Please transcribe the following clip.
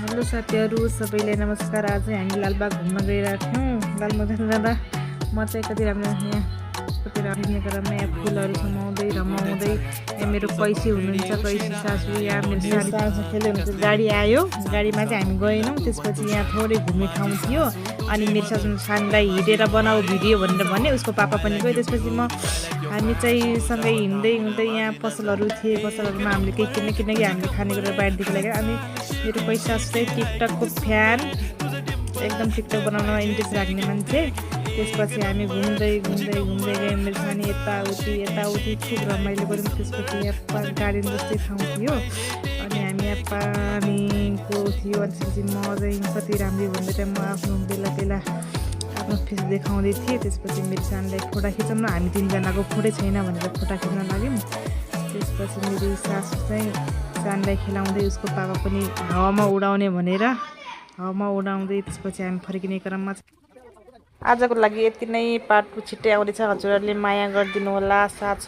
Hello साथीहरू सबैलाई नमस्कार। आज हामी लालबाग घुम्न गइरहेको थियौँ। लालबाग जाँदा म चाहिँ कति राम्रो यहाँ कति राम्रो क्रममा यहाँ फुलहरू समाउँदै रमाउँदै यहाँ मेरो कैसी हुनुहुन्छ, कैसी सासू यहाँ मेरो सासू खेल्दै हुनुहुन्छ। गाडी आयो, गाडीमा चाहिँ हामी गएनौँ। त्यसपछि यहाँ थोरै घुम्ने ठाउँ थियो अनि मेरो सानलाई हिँडेर बनाऊ भिडियो भनेर भने उसको पापा पनि गयो। त्यसपछि हामी चाहिँ सँगै हिँड्दै हिँड्दै यहाँ पसलहरू थिए, पसलहरूमा हामीले केही किन्ने किनकि हामीले खानेकुरा बाहिरदेखि लगेर। अनि मेरो पैसा चाहिँ टिकटकको फ्यान, एकदम टिकटक बनाउनमा इन्ट्रेस्ट राख्ने मान्छे। त्यसपछि हामी घुम्दै घुम्दै घुम्दै गयौँ। मेरो सानी यताउति खुब रमाइलो गऱ्यौँ। त्यसपछि यहाँ गार्डन जस्तै ठाउँ थियो अनि हामी यहाँ पानीको थियो। अनि त्यसपछि मजाइ कति राम्रो भन्दै म आफ्नो बेला आफ्नो फेस देखाउँदै थिएँ। त्यसपछि मेरो सानलाई फोटा खिचौँ न, हामी तिनजनाको फोटै छैन भनेर फोटा खिच्न लाग्यौँ। त्यसपछि मेरो सासू चाहिँ सानलाई खेलाउँदै उसको पापा पनि हावामा उडाउने भनेर हावामा उडाउँदै त्यसपछि हामी फर्किने क्रममा आजको लागि यति नै। पार्ट 2 छिट्टै आउँदैछ। हजुरहरूले माया गरिदिनु होला, साथ